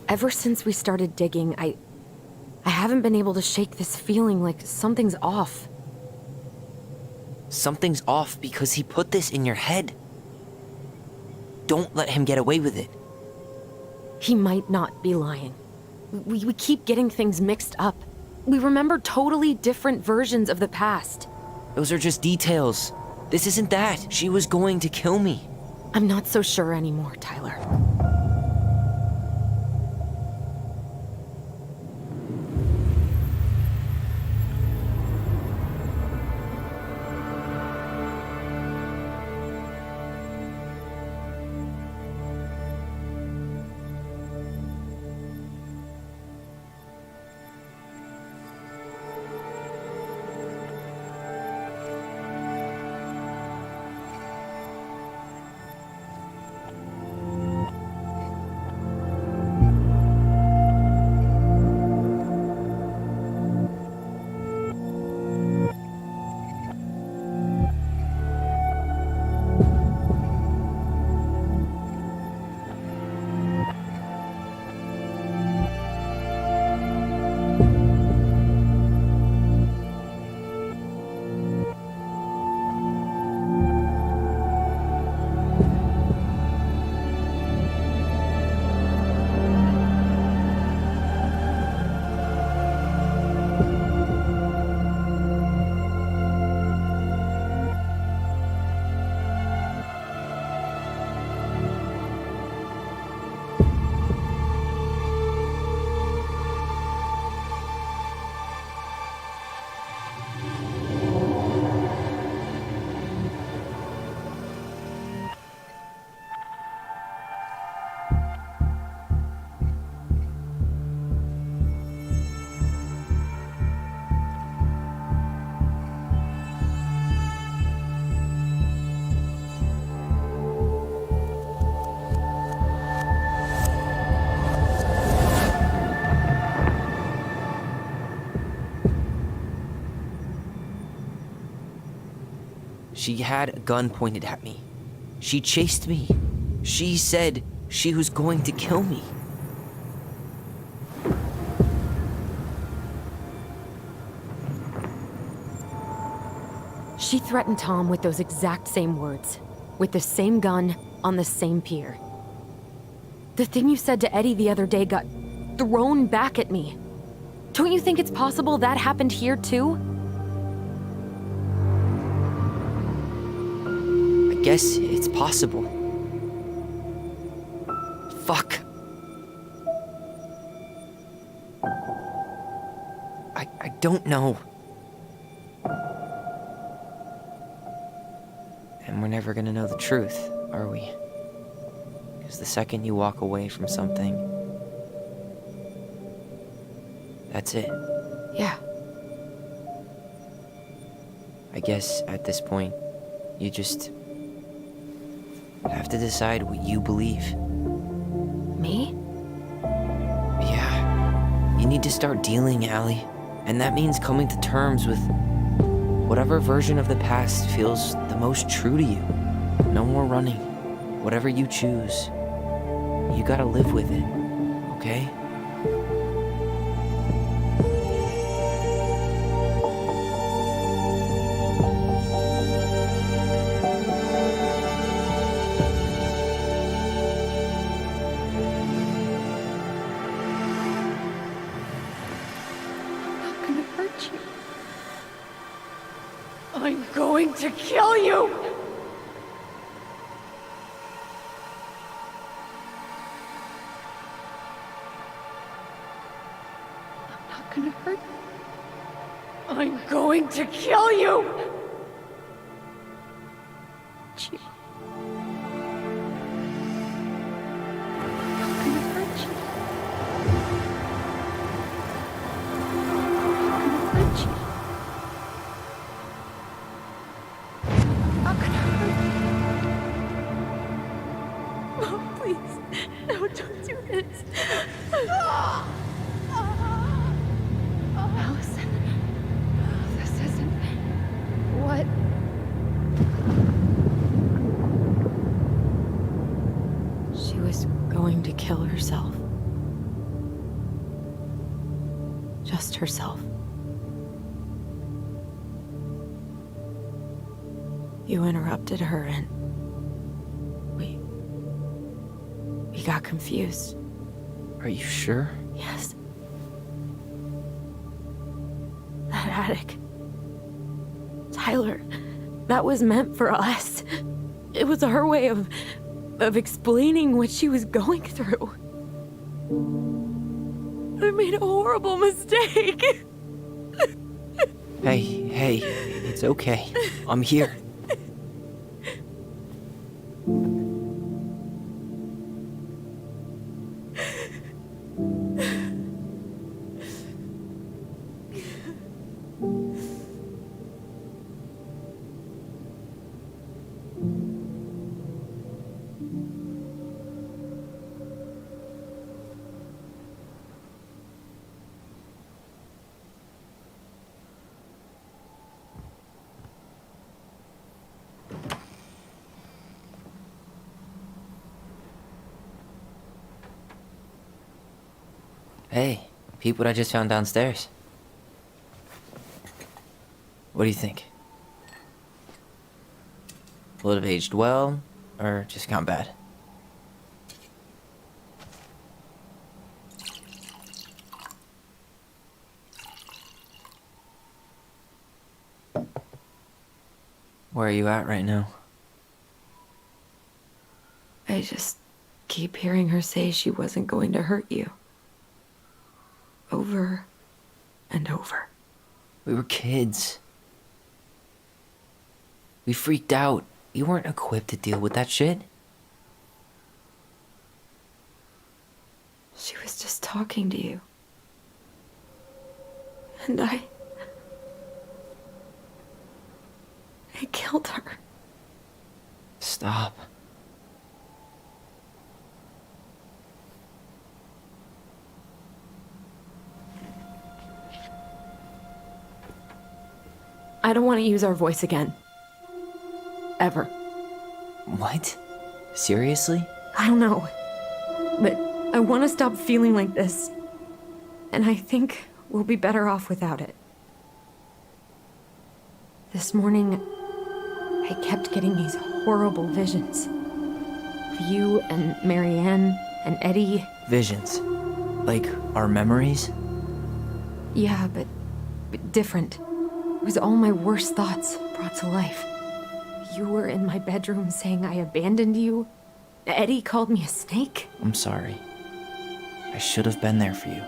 Ever since we started digging, I haven't been able to shake this feeling like something's off. Something's off because he put this in your head. Don't let him get away with it. He might not be lying. We keep getting things mixed up. We remember totally different versions of the past. Those are just details. This isn't that. She was going to kill me. I'm not so sure anymore, Tyler. She had a gun pointed at me. She chased me. She said she was going to kill me. She threatened Tom with those exact same words, with the same gun on the same pier. The thing you said to Eddie the other day got thrown back at me. Don't you think it's possible that happened here too? I guess it's possible. Fuck. I don't know. And we're never gonna know the truth, are we? Because the second you walk away from something, that's it. Yeah. I guess at this point, you just have to decide what you believe. Me? Yeah. You need to start dealing, Allie. And that means coming to terms with whatever version of the past feels the most true to you. No more running. Whatever you choose, you gotta live with it, okay? I'm going to kill you! I'm not gonna hurt you. I'm going to kill you! Chief. I'm not gonna hurt you. I'm not gonna hurt you. Allison, this isn't what... She was going to kill herself. Just herself. You interrupted her and we got confused. Are you sure? Yes. That attic. Tyler, that was meant for us. It was her way of explaining what she was going through. I made a horrible mistake. Hey, it's okay. I'm here. Hey, peep what I just found downstairs. What do you think? Will it have aged well, or just gone bad? Where are you at right now? I just keep hearing her say she wasn't going to hurt you. Over and over. We were kids. We freaked out. We weren't equipped to deal with that shit. She was just talking to you. And I killed her. Stop. I don't want to use our voice again. ever. What? Seriously? I don't know. But I want to stop feeling like this. And I think we'll be better off without it. This morning, I kept getting these horrible visions. Of you and Marianne and Eddie. Visions? Like our memories? Yeah, but different. It was all my worst thoughts brought to life. You were in my bedroom saying I abandoned you. Eddie called me a snake. I'm sorry. I should have been there for you.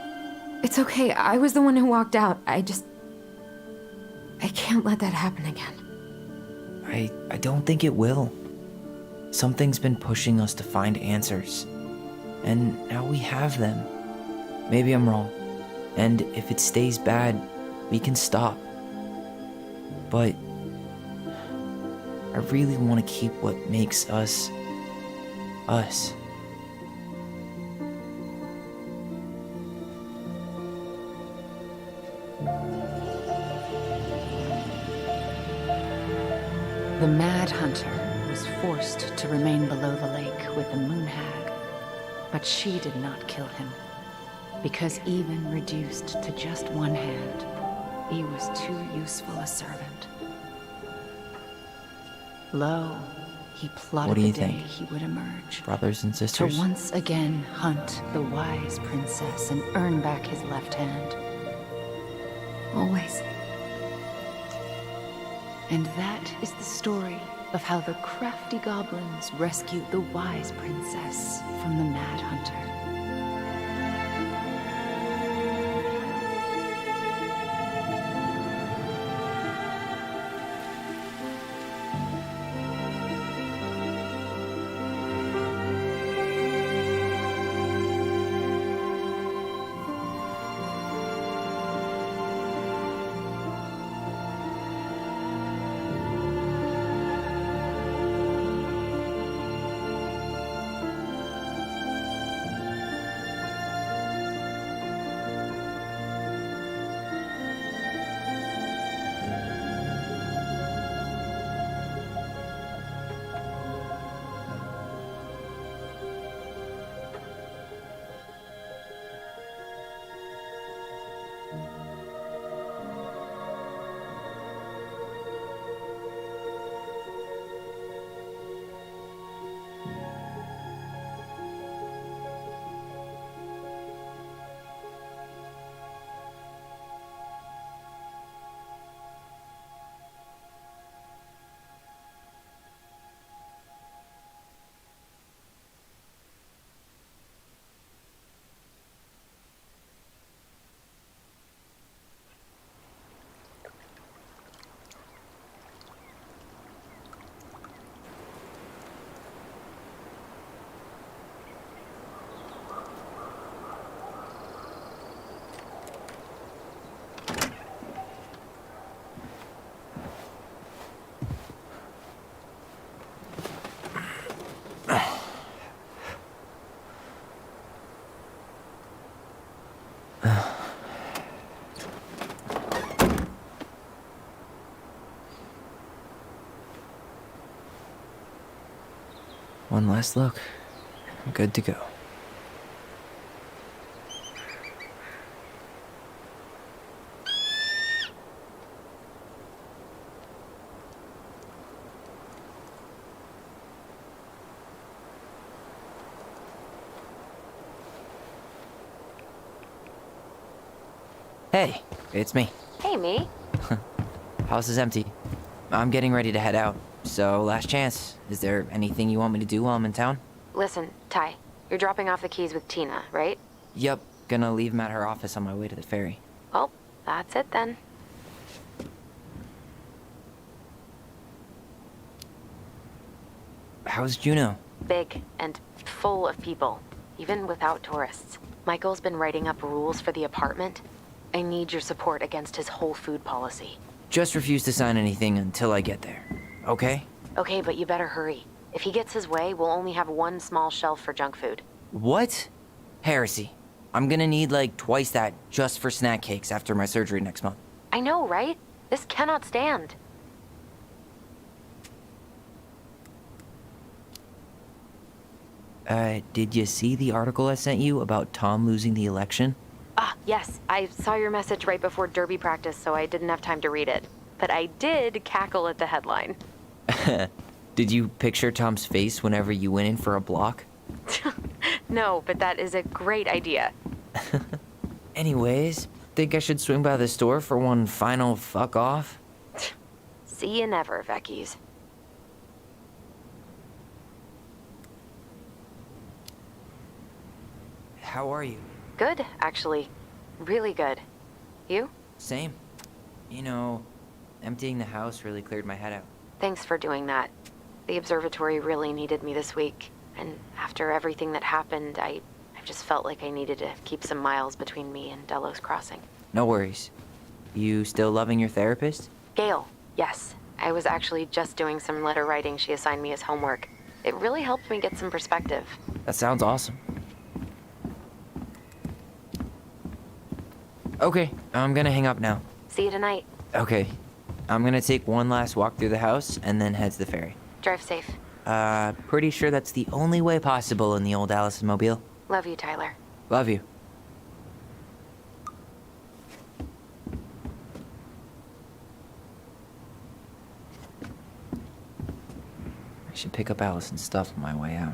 It's okay. I was the one who walked out. I can't let that happen again. I don't think it will. Something's been pushing us to find answers. And now we have them. Maybe I'm wrong. And if it stays bad, we can stop. But I really want to keep what makes us, us. The Mad Hunter was forced to remain below the lake with the Moon Hag, but she did not kill him, because even reduced to just one hand, he was too useful a servant. Lo, he plotted What do you the day think? he would emerge, Brothers and to sisters? once again hunt the wise princess and earn back his left hand. Always. And that is the story of how the crafty goblins rescued the wise princess from the Mad Hunter. One last look. I'm good to go. Hey, it's me. Hey, me. House is empty. I'm getting ready to head out. So, last chance. Is there anything you want me to do while I'm in town? Listen, Ty, you're dropping off the keys with Tina, right? Yep, gonna leave 'em at her office on my way to the ferry. Well, that's it then. How's Juno? Big and full of people, even without tourists. Michael's been writing up rules for the apartment. I need your support against his whole food policy. Just refuse to sign anything until I get there. Okay? Okay, but you better hurry. If he gets his way, we'll only have one small shelf for junk food. What? Heresy. I'm gonna need like twice that just for snack cakes after my surgery next month. I know, right? This cannot stand. Did you see the article I sent you about Tom losing the election? Ah, yes. I saw your message right before derby practice, so I didn't have time to read it. But I did cackle at the headline. Did you picture Tom's face whenever you went in for a block? No, but that is a great idea. Anyways, think I should swing by the store for one final fuck off? See you never, Vecchies. How are you? Good, actually. Really good. You? Same. You know, emptying the house really cleared my head out. Thanks for doing that. The observatory really needed me this week. And after everything that happened, I just felt like I needed to keep some miles between me and Delos Crossing. No worries. You still loving your therapist? Gail, yes. I was actually just doing some letter writing she assigned me as homework. It really helped me get some perspective. That sounds awesome. Okay, I'm gonna hang up now. See you tonight. Okay, I'm gonna take one last walk through the house and then head to the ferry. Drive safe. Pretty sure that's the only way possible in the old Allison Mobile. Love you, Tyler. Love you. I should pick up Allison's stuff on my way out.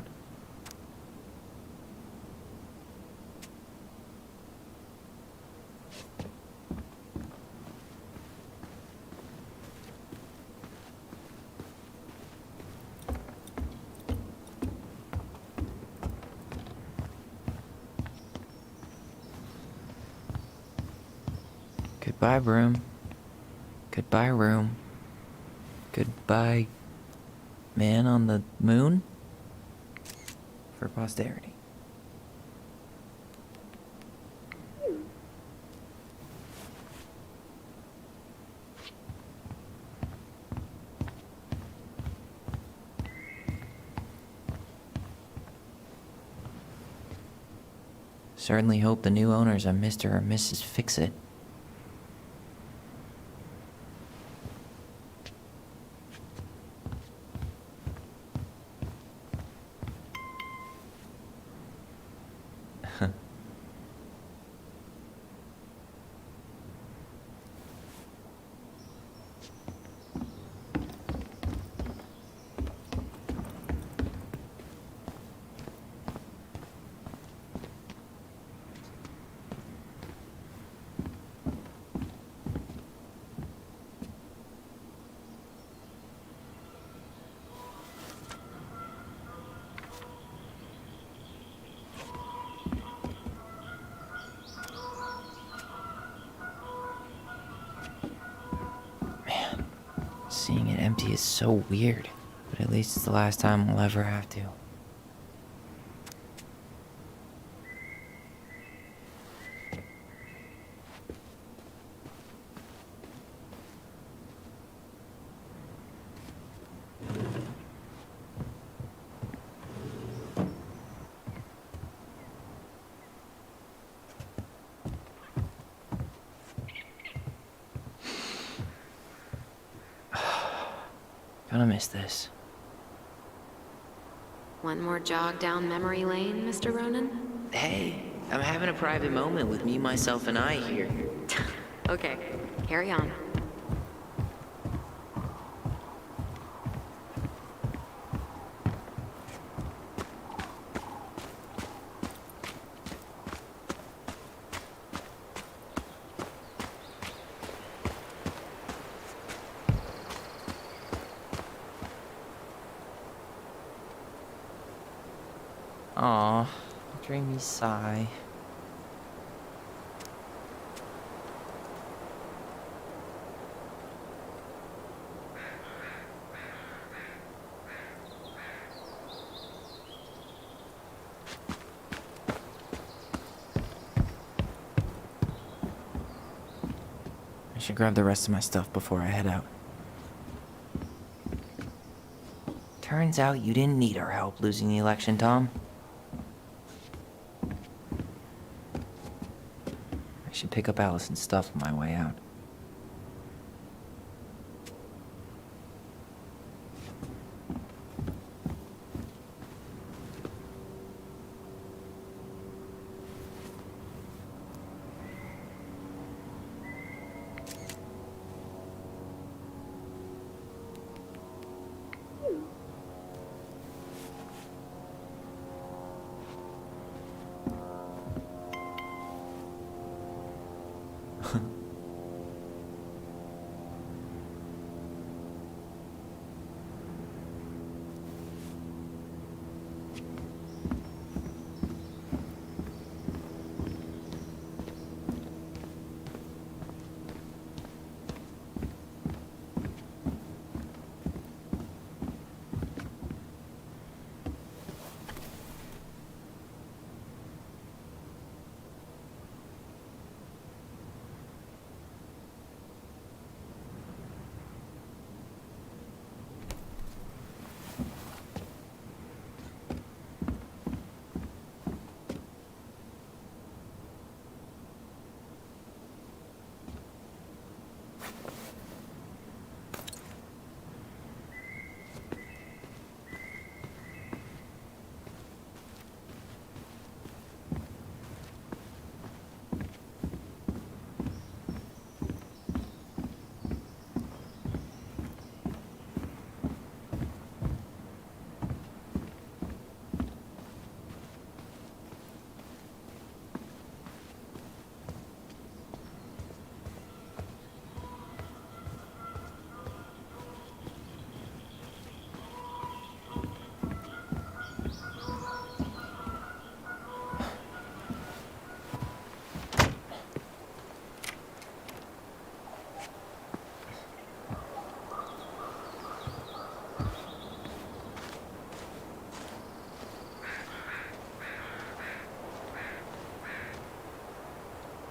Goodbye, room. Goodbye, room. Goodbye, man on the moon? For posterity. Certainly hope the new owners are Mr. or Mrs. Fix-It. Seeing it empty is so weird, but at least it's the last time we'll ever have to. Gonna miss this. One more jog down memory lane, Mr. Ronan? Hey, I'm having a private moment with me, myself, and I here. Okay, carry on. Aw, dreamy sigh. I should grab the rest of my stuff before I head out. Turns out you didn't need our help losing the election, Tom. I should pick up Allison's stuff on my way out.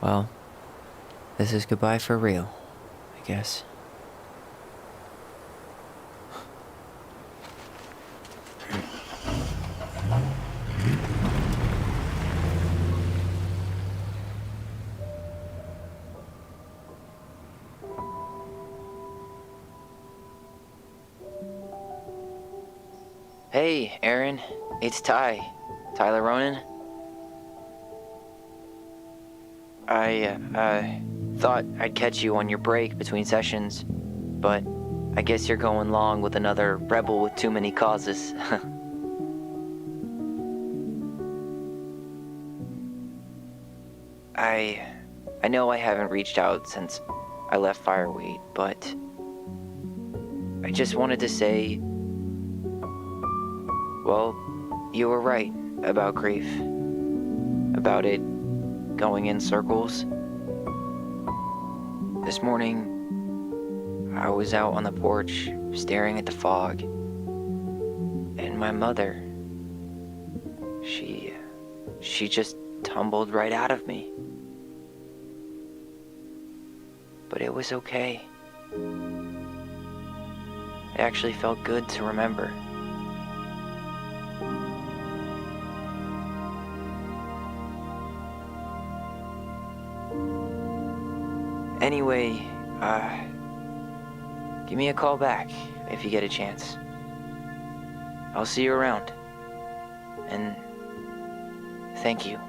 Well, this is goodbye for real, I guess. Hey, Aaron. It's Ty. Tyler Ronan. I thought I'd catch you on your break between sessions, but I guess you're going long with another rebel with too many causes. I know I haven't reached out since I left Fireweed, but I just wanted to say, well, you were right about grief. About it going in circles. This morning, I was out on the porch staring at the fog, and my mother, she just tumbled right out of me. But it was okay. It actually felt good to remember. Anyway, give me a call back if you get a chance. I'll see you around. And thank you.